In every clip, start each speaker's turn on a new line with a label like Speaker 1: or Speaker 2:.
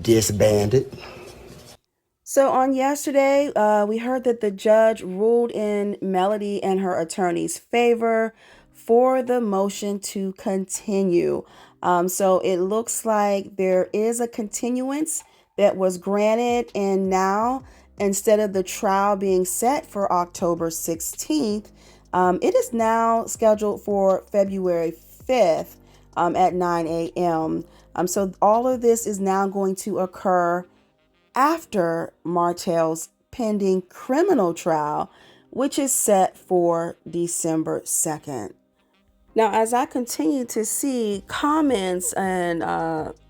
Speaker 1: disbanded.
Speaker 2: So on yesterday, we heard that the judge ruled in Melody and her attorney's favor for the motion to continue. So it looks like there is a continuance that was granted, and now instead of the trial being set for October 16th, it is now scheduled for February 5th at 9 a.m. So all of this is now going to occur after Martell's pending criminal trial, which is set for December 2nd. Now, as I continue to see comments and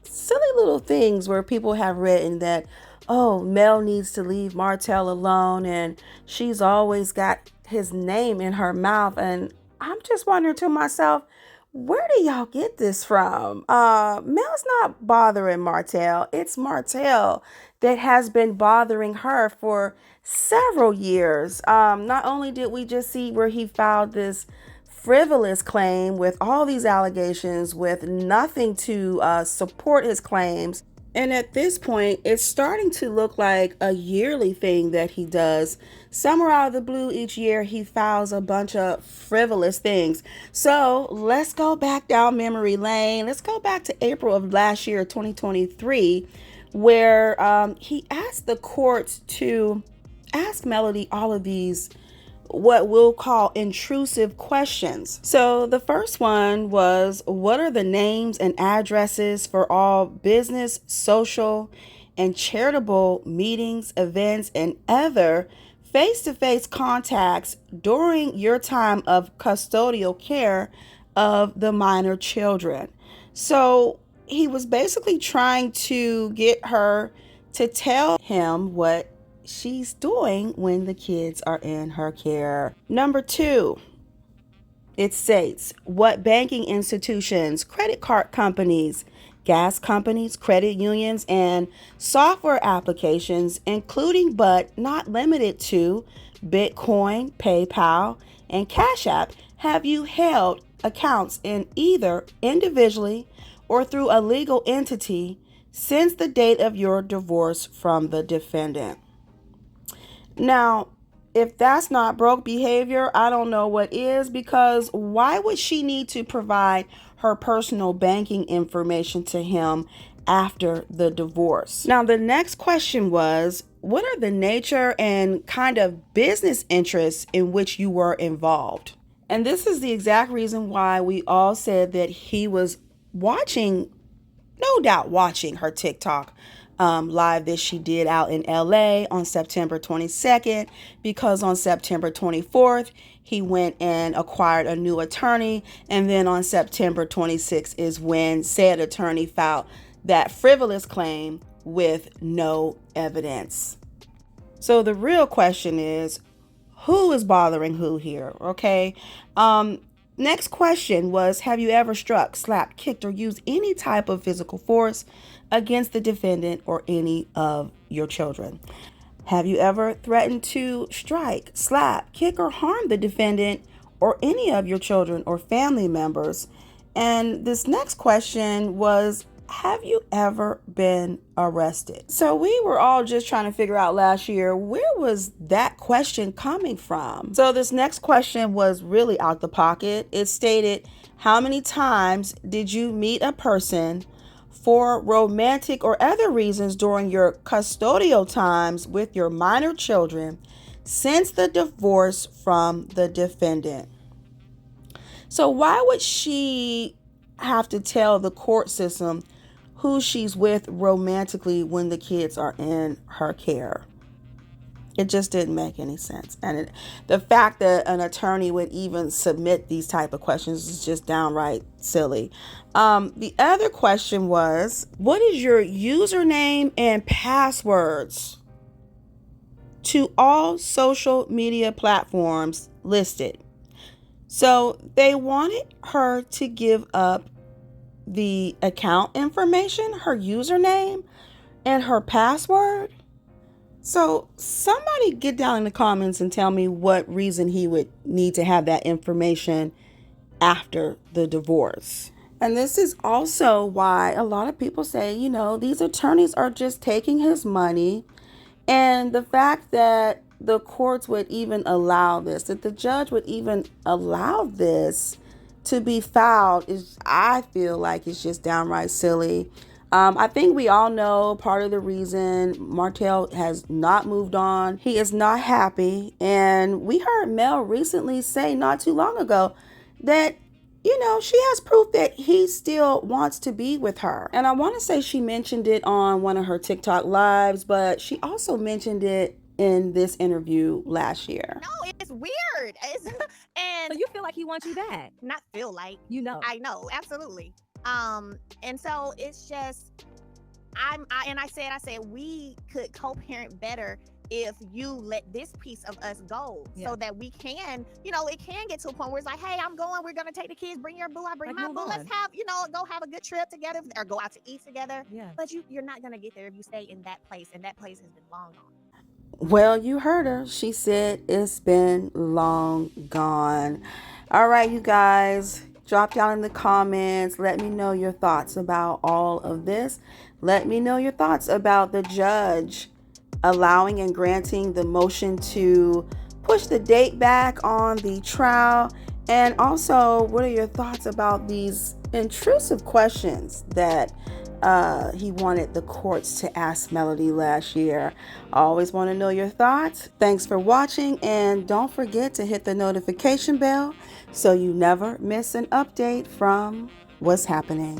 Speaker 2: silly little things where people have written that, oh, Mel needs to leave Martell alone and she's always got his name in her mouth. And I'm just wondering to myself, where do y'all get this from? Mel's not bothering Martell. It's Martell that has been bothering her for several years. Not only did we just see where he filed this frivolous claim with all these allegations with nothing to support his claims. And at this point, it's starting to look like a yearly thing that he does. Somewhere out of the blue each year, he files a bunch of frivolous things. So let's go back down memory lane. Let's go back to April of last year, 2023, where he asked the court to ask Melody all of these what we'll call intrusive questions. So the first one was, what are the names and addresses for all business, social, and charitable meetings, events, and other face-to-face contacts during your time of custodial care of the minor children? So he was basically trying to get her to tell him what she's doing when the kids are in her care. Number 2, it states what banking institutions, credit card companies, gas companies, credit unions, and software applications, including but not limited to Bitcoin, PayPal, and Cash App, have you held accounts in either individually or through a legal entity since the date of your divorce from the defendant? Now, if that's not broke behavior, I don't know what is, because why would she need to provide her personal banking information to him after the divorce? Now, the next question was, what are the nature and kind of business interests in which you were involved? And this is the exact reason why we all said that he was watching, no doubt watching her TikTok live that she did out in LA on September 22nd, because on September 24th, he went and acquired a new attorney. And then on September 26th is when said attorney filed that frivolous claim with no evidence. So the real question is, who is bothering who here? Okay. Next question was, have you ever struck, slapped, kicked, or used any type of physical force against the defendant or any of your children? Have you ever threatened to strike, slap, kick, or harm the defendant or any of your children or family members? And this next question was, have you ever been arrested? So we were all just trying to figure out last year, where was that question coming from? So this next question was really out the pocket. It stated, how many times did you meet a person for romantic or other reasons during your custodial times with your minor children since the divorce from the defendant? So why would she have to tell the court system who she's with romantically when the kids are in her care? It just didn't make any sense. And the fact that an attorney would even submit these type of questions is just downright silly. The other question was, what is your username and passwords to all social media platforms listed? So they wanted her to give up the account information, her username, and her password. So somebody get down in the comments and tell me what reason he would need to have that information after the divorce. And this is also why a lot of people say, these attorneys are just taking his money. And the fact that the courts would even allow this, that the judge would even allow this to be filed is, I feel like it's just downright silly. I think we all know part of the reason Martell has not moved on. He is not happy. And we heard Mel recently say not too long ago that she has proof that he still wants to be with her. And I want to say she mentioned it on one of her TikTok lives, but she also mentioned it in this interview last year.
Speaker 1: No, it's weird. And
Speaker 3: So you feel like he wants you back?
Speaker 1: not feel like,
Speaker 3: You know.
Speaker 1: I know, absolutely. And so it's just, I said we could co-parent better if you let this piece of us go,
Speaker 3: Yeah.
Speaker 1: so that we can, it can get to a point where it's like, hey, I'm going, we're gonna take the kids, bring your boo, I bring
Speaker 3: Like,
Speaker 1: my
Speaker 3: move
Speaker 1: boo, let's
Speaker 3: on.
Speaker 1: have, go have a good trip together or go out to eat together.
Speaker 3: Yeah.
Speaker 1: But you're not gonna get there if you stay in that place, and that place has been long gone.
Speaker 2: Well, you heard her. She said it's been long gone. All right, you guys, drop down in the comments. Let me know your thoughts about all of this. Let me know your thoughts about the judge allowing and granting the motion to push the date back on the trial. And also, what are your thoughts about these intrusive questions that he wanted the courts to ask Melody last year? I always want to know your thoughts. Thanks for watching, and don't forget to hit the notification bell so you never miss an update from what's happening.